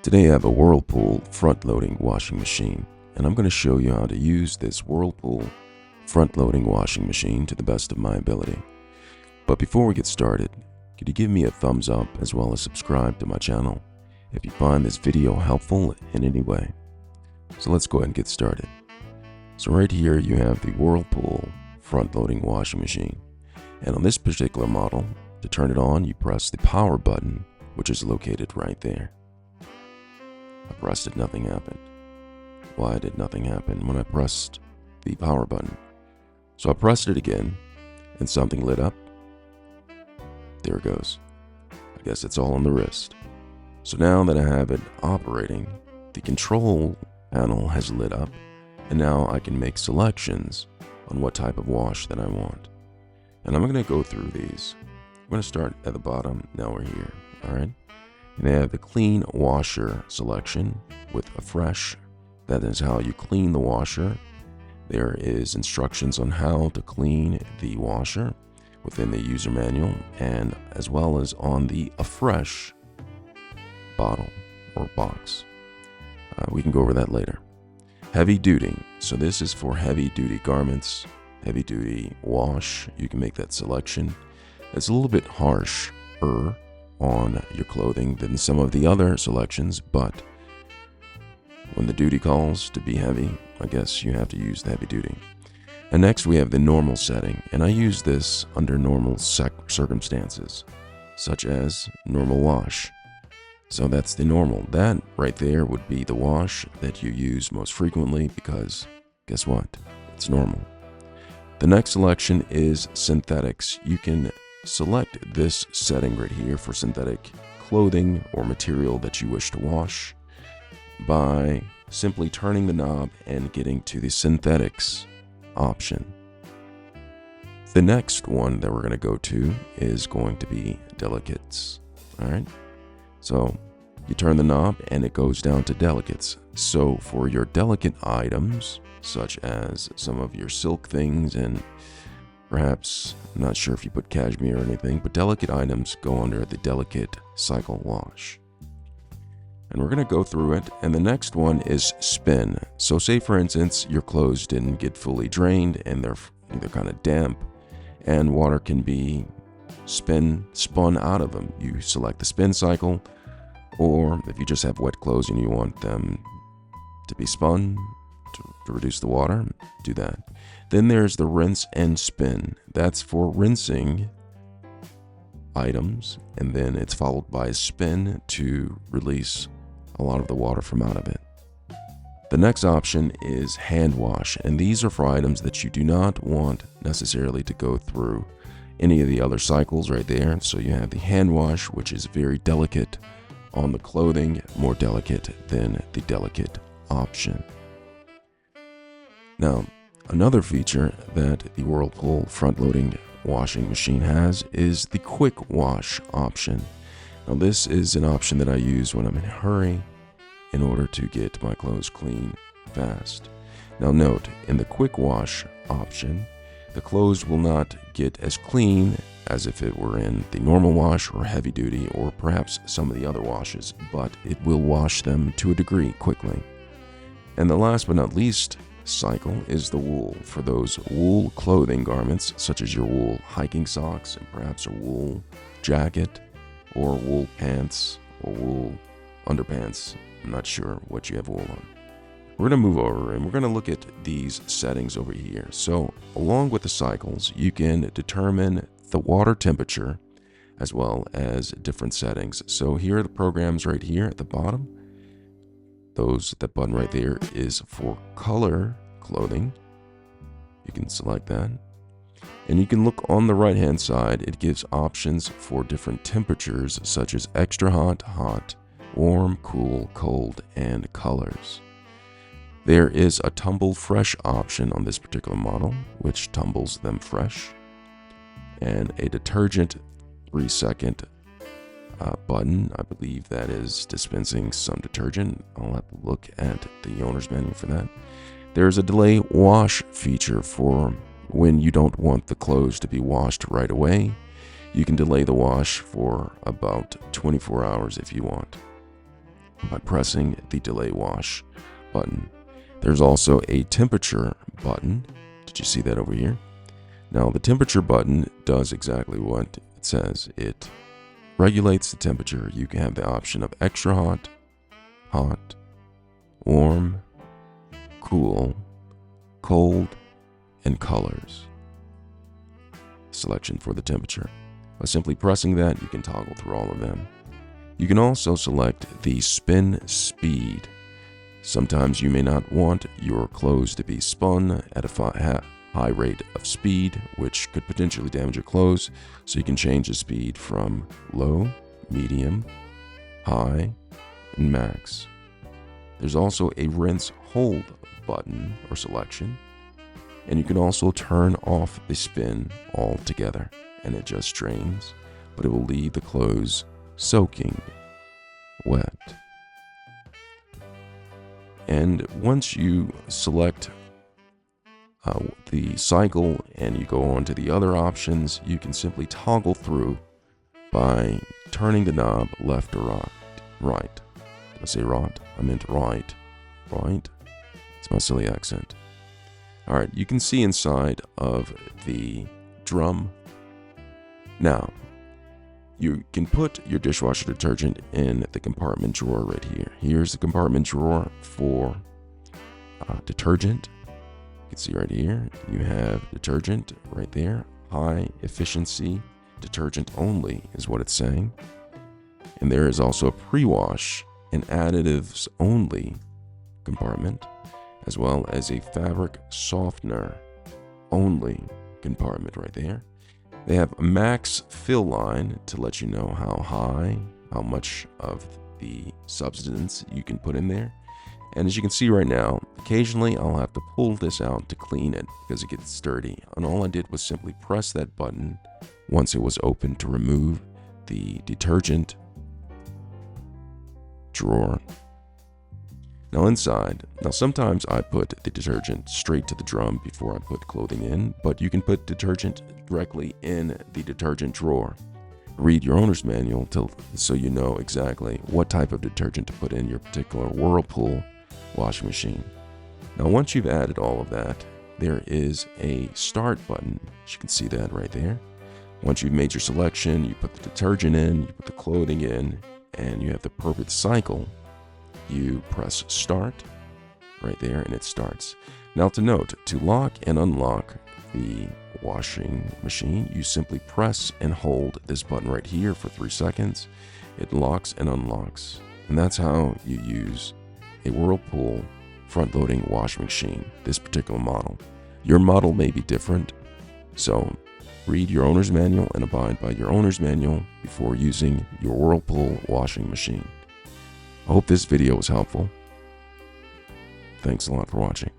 Today I have a Whirlpool front-loading washing machine, and I'm going to show you how to use this Whirlpool front-loading washing machine to the best of my ability. But before we get started, could you give me a thumbs up as well as subscribe to my channel if you find this video helpful in any way. So let's go ahead and get started. So right here you have the Whirlpool front-loading washing machine, and on this particular model, to turn it on, you press the power button, which is located right there. I pressed it, nothing happened. Why did nothing happen when I pressed the power button? So I pressed it again, and something lit up. There it goes. I guess it's all on the wrist. So now that I have it operating, the control panel has lit up, and now I can make selections on what type of wash that I want. And I'm going to go through these. I'm going to start at the bottom. Now we're here. All right. And I have the clean washer selection with a fresh. That is how you clean the washer. There is instructions on how to clean the washer within the user manual, and as well as on the afresh bottle or box. We can go over that later. Heavy duty. So this is for heavy duty garments, heavy duty wash. You can make that selection. It's a little bit harsher on your clothing than some of the other selections, but when the duty calls to be heavy, I guess you have to use the heavy duty. And next we have the normal setting, and I use this under normal circumstances, such as normal wash. So that's the normal. That right there would be the wash that you use most frequently because guess what? It's normal. The next selection is synthetics. You can select this setting right here for synthetic clothing or material that you wish to wash by simply turning the knob and getting to the synthetics option. The next one that we're going to go to is going to be delicates. All right. So you turn the knob and it goes down to delicates. So for your delicate items, such as some of your silk things and perhaps, I'm not sure if you put cashmere or anything, but delicate items go under the delicate cycle wash. And we're going to go through it. And the next one is spin. So say for instance, your clothes didn't get fully drained and they're kind of damp and water can be spun out of them. You select the spin cycle, or if you just have wet clothes and you want them to be spun to reduce the water, do that. Then there's the rinse and spin. That's for rinsing items, and then it's followed by a spin to release a lot of the water from out of it. The next option is hand wash, and these are for items that you do not want necessarily to go through any of the other cycles right there. So you have the hand wash, which is very delicate on the clothing, more delicate than the delicate option. Now, another feature that the Whirlpool front-loading washing machine has is the quick wash option. Now, this is an option that I use when I'm in a hurry in order to get my clothes clean fast. Now note, in the quick wash option, the clothes will not get as clean as if it were in the normal wash or heavy duty or perhaps some of the other washes, but it will wash them to a degree quickly. And the last but not least cycle is the wool. For those wool clothing garments, such as your wool hiking socks and perhaps a wool jacket or wool pants or wool underpants. I'm not sure what you have wool on. We're going to move over and we're going to look at these settings over here. So along with the cycles, you can determine the water temperature as well as different settings. So here are the programs right here at the bottom. That button right there is for color clothing. You can select that. And you can look on the right hand side. It gives options for different temperatures such as extra hot, hot, warm, cool, cold, and colors. There is a tumble fresh option on this particular model, which tumbles them fresh. And a detergent 3-second button. I believe that is dispensing some detergent. I'll have to look at the owner's manual for that. There's a delay wash feature for when you don't want the clothes to be washed right away. You can delay the wash for about 24 hours if you want. by pressing the delay wash button. There's also a temperature button. Did you see that over here? Now the temperature button does exactly what it says. It regulates the temperature. You can have the option of extra hot, hot, warm, cool, cold, and colors selection for the temperature. By simply pressing that, you can toggle through all of them. You can also select the spin speed. Sometimes you may not want your clothes to be spun at a high rate of speed, which could potentially damage your clothes, so you can change the speed from low, medium, high, and max. There's also a rinse hold button or selection, and you can also turn off the spin altogether, and it just drains, but it will leave the clothes soaking wet. And once you select the cycle and you go on to the other options, you can simply toggle through by turning the knob left or right. Did I say right? I meant right. Right? It's my silly accent. Alright, you can see inside of the drum. Now, you can put your dishwasher detergent in the compartment drawer right here. Here's the compartment drawer for detergent. You can see right here, you have detergent right there. High efficiency detergent only is what it's saying. And there is also a pre-wash and additives only compartment, as well as a fabric softener only compartment right there. They have a max fill line to let you know how much of the substance you can put in there. And as you can see right now, occasionally I'll have to pull this out to clean it because it gets dirty. And all I did was simply press that button once it was open to remove the detergent drawer. Now sometimes I put the detergent straight to the drum before I put clothing in, but you can put detergent directly in the detergent drawer. Read your owner's manual so you know exactly what type of detergent to put in your particular Whirlpool washing machine. Now once you've added all of that, there is a start button. You can see that right there. Once you've made your selection, you put the detergent in, you put the clothing in, and you have the perfect cycle. You press start right there and it starts. Now to note, to lock and unlock the washing machine, you simply press and hold this button right here for 3 seconds. It locks and unlocks. And that's how you use a Whirlpool front-loading washing machine, this particular model. Your model may be different, so read your owner's manual and abide by your owner's manual before using your Whirlpool washing machine. I hope this video was helpful. Thanks a lot for watching.